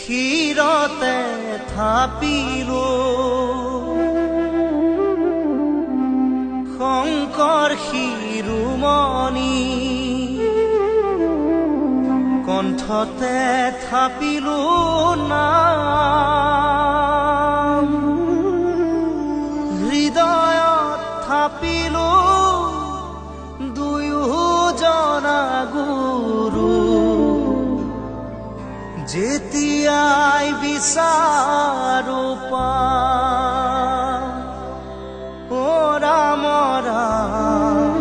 ক্ষীৰতে থাপিলো শংকৰ শিৰোমণি কণ্ঠতে থাপিলো নাম হৃদয়ত থাপিলো দুয়োজনা গুৰু যেতিয়াই বিচাৰো পাম ও ৰাম ৰাম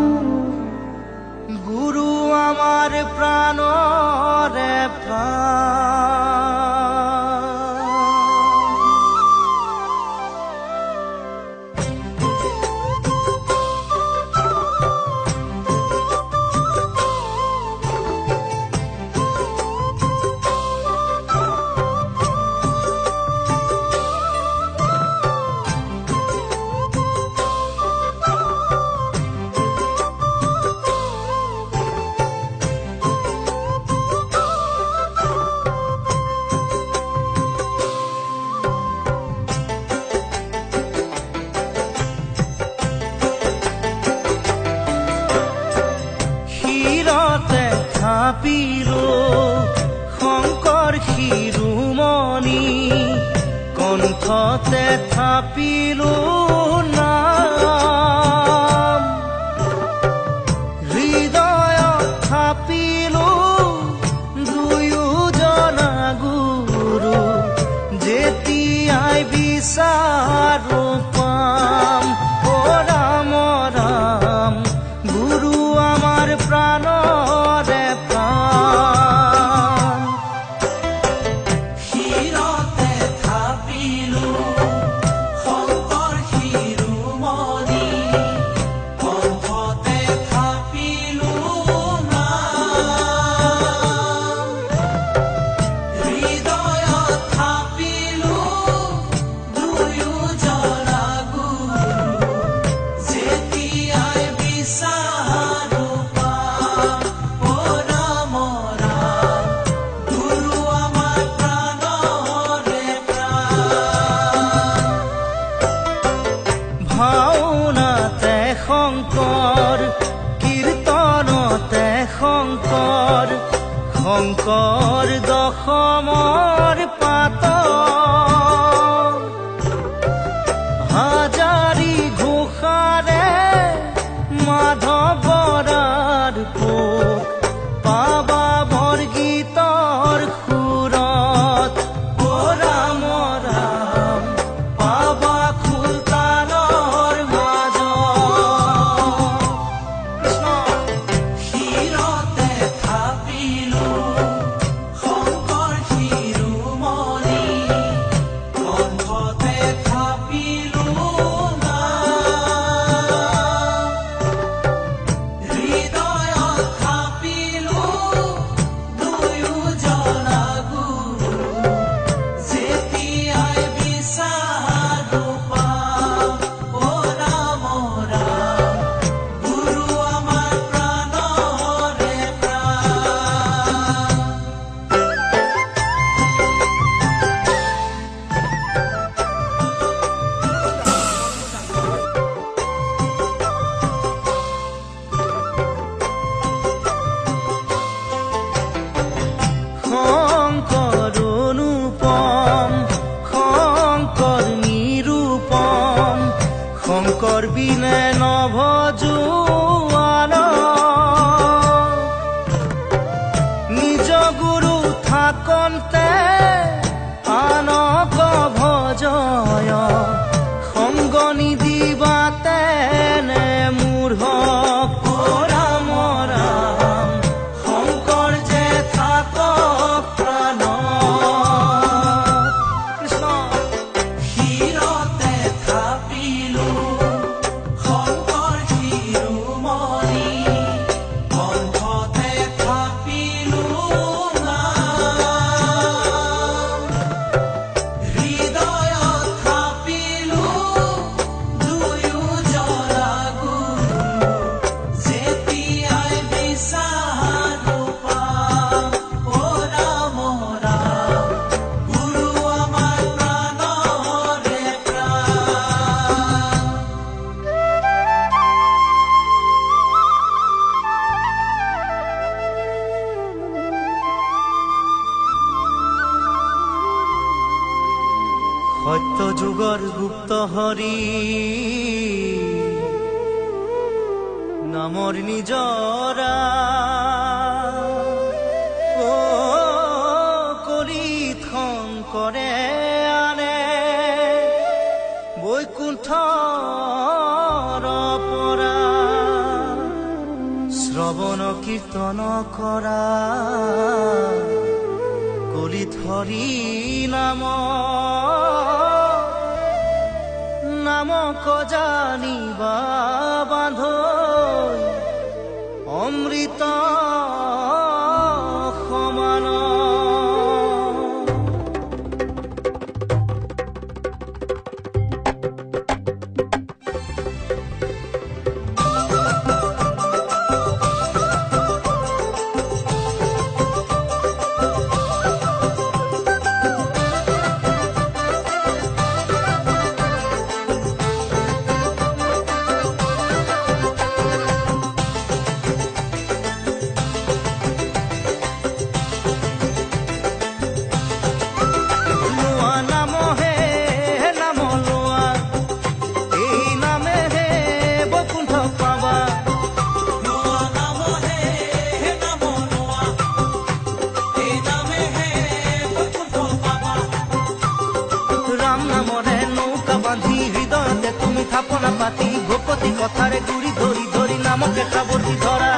গুৰু আমাৰ প্ৰাণৰে প্ৰাণ থাপিলো শংকৰ শিৰোমণি কণ্ঠতে থাপিলো নাম হৃদয়ত থাপিলো দুয়োজনা গুৰু যেতিয়াই বিচাৰো পাম ও ৰাম ৰাম গুৰু আমাৰ প্ৰাণ ভাওনাতে শংকৰ কীৰ্তনতে শংকৰ শংকৰ দশমৰ পাত হাজাৰী ঘোষাৰে মাধৱ বৰাৰ পোক পাবা বৰগীতৰ সুৰত ও ৰাম ৰাম পাবা খুলতানৰ মাজত ক্ষীৰতে থাপিলো শংকৰ শিৰো সত্য যুগৰ গুপ্ত হৰি নামৰ নিজৰা কৰি শংকৰে আনে বৈকুণ্ঠৰ পৰা শ্ৰৱণ কীৰ্তন কৰা কলিত হৰি নামক জানিবা বান্ধ অমৃত সমান থাপনা পাতি গোপতি কথাৰে গুৰি ধৰি ধৰি নামকে খাবতি ধৰা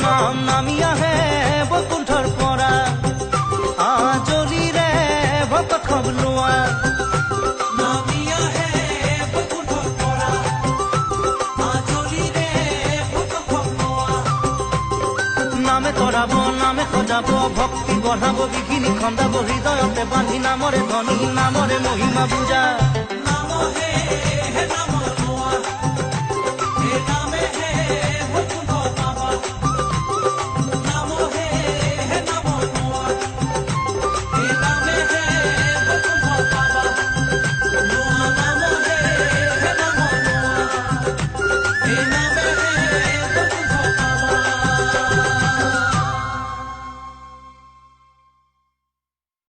নাম নামি আহে বৈকুণ্ঠৰ পৰা আজৰিৰে ভকত খবলোৱা নামে তৰাব নামে সজাব ভক্তি বঢ়াব বিঘিনি খন্দাব হৃদয়তে বান্ধি নামৰে ধনী নামৰে মহিমা পূজা